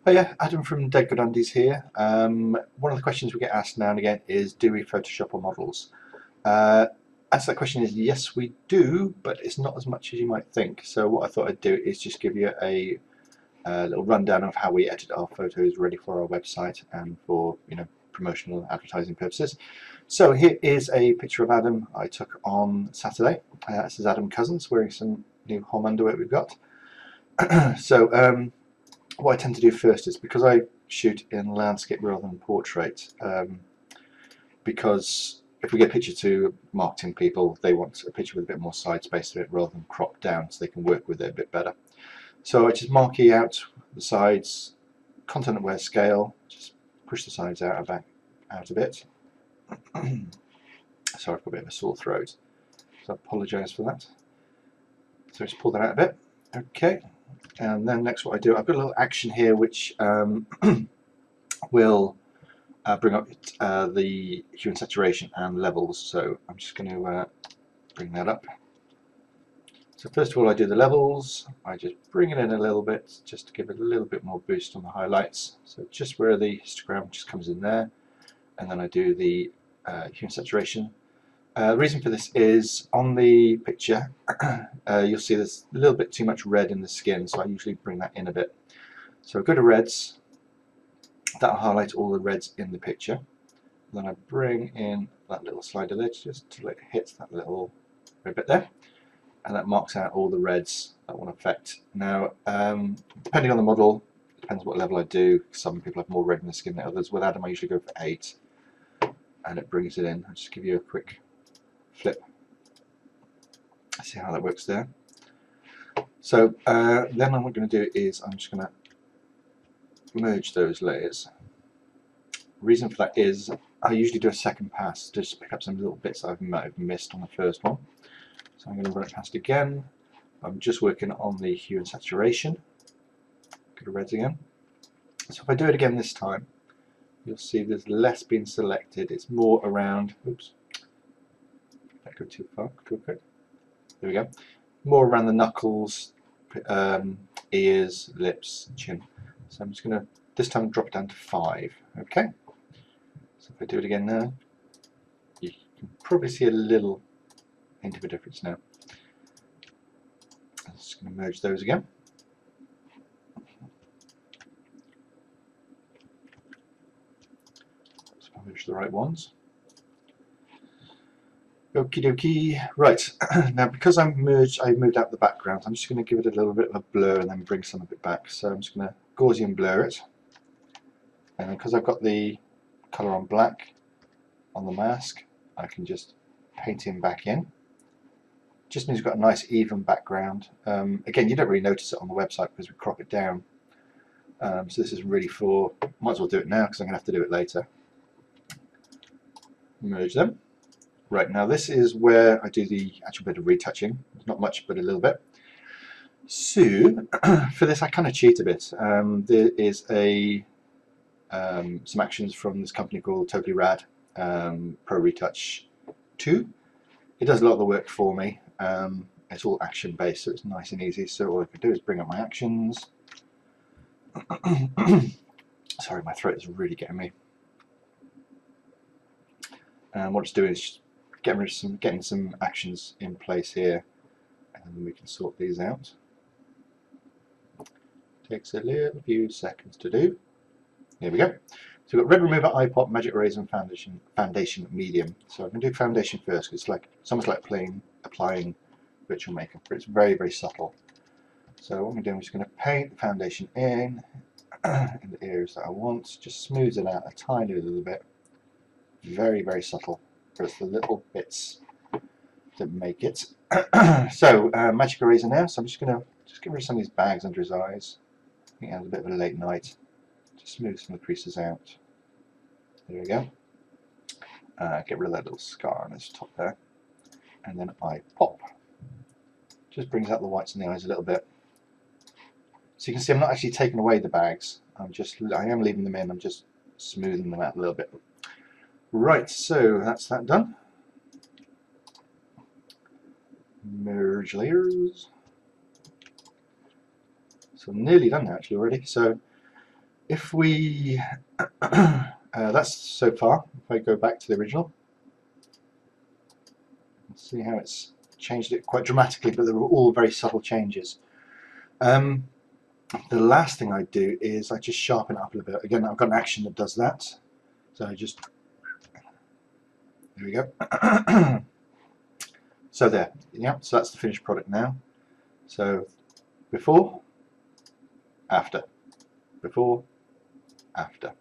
Oh yeah, Adam from Dead Good Undies here. One of the questions we get asked now and again is, do we Photoshop our models? Answer that question is yes, we do, but it's not as much as you might think. So what I thought I'd do is just give you a little rundown of how we edit our photos ready for our website and for promotional advertising purposes. So here is a picture of Adam I took on Saturday. This is Adam Coussins wearing some new home underwear we've got. So what I tend to do first is, because I shoot in landscape rather than portrait, because if we get a picture to marketing people, they want a picture with a bit more side space to it rather than cropped down, so they can work with it a bit better. So I just marquee out the sides, content aware scale, just push the sides out a bit. Sorry, I've got a bit of a sore throat, so I apologise for that. So just pull that out a bit. Okay, and then next what I do, I've got a little action here which will bring up the hue and saturation and levels. So I'm just going to bring that up. So first of all, I do the levels. I just bring it in a little bit just to give it a little bit more boost on the highlights. So just where the histogram just comes in there, and then I do the hue and saturation. The reason for this is, on the picture you'll see there's a little bit too much red in the skin, so I usually bring that in a bit. So I go to reds. That'll highlight all the reds in the picture. Then I bring in that little slider there just till it hits that little red bit there, and that marks out all the reds that want to affect. Now, depending on the model, it depends what level I do. Some people have more red in the skin than others. With Adam, I usually go for 8, and it brings it in. I'll just give you a quick flip. See how that works there. So then what I'm going to do is I'm just going to merge those layers. The reason for that is I usually do a second pass just to pick up some little bits that I might have missed on the first one. So I'm going to run it past again. I'm just working on the hue and saturation. Go to reds again. So if I do it again this time, you'll see there's less being selected. It's more around, oops, that go too far, too quick. There we go. More around the knuckles, ears, lips, chin. So I'm just going to this time drop it down to 5. Okay. So if I do it again now, you can probably see a little hint of a difference now. I'm just going to merge those again. So I'll merge the right ones. Okie dokie. Right, now because I moved out the background, I'm just going to give it a little bit of a blur and then bring some of it back. So I'm just going to Gaussian blur it. And because I've got the colour on black on the mask, I can just paint him back in. Just means we've got a nice even background. Again, you don't really notice it on the website because we crop it down. So this is really for, might as well do it now because I'm going to have to do it later. Merge them. Right, now this is where I do the actual bit of retouching. Not much, but a little bit. So for this I kind of cheat a bit. There is some actions from this company called Totally Rad Pro Retouch 2. It does a lot of the work for me. It's all action based, so it's nice and easy. So all I can do is bring up my actions. Sorry, my throat is really getting me. And what it's doing is getting some actions in place here, and then we can sort these out. Takes a little few seconds to do. Here we go. So we've got Red Remover, Eye Pop, Magic Eraser, and Foundation Medium. So I'm going to do Foundation first, because it's almost like applying virtual makeup, but it's very, very subtle. So what I'm going to do is just going to paint the foundation in the areas that I want, just smooth it out a tiny little bit. Very, very subtle, but it's the little bits that make it. So Magic Eraser now, so I'm just going to get rid of some of these bags under his eyes. I think he has a bit of a late night. Just smooth some of the creases out. There we go. Get rid of that little scar on his top there. And then Eye Pop. Just brings out the whites in the eyes a little bit. So you can see I'm not actually taking away the bags. I am leaving them in. I'm just smoothing them out a little bit. Right, so that's that done. Merge layers. So I'm nearly done now actually already. So if we that's so far. If I go back to the original, see how it's changed it quite dramatically, but they were all very subtle changes. The last thing I do is I just sharpen it up a little bit. Again, I've got an action that does that, so I just, there we go. So there, yeah, so that's the finished product now. So before, after, before, after.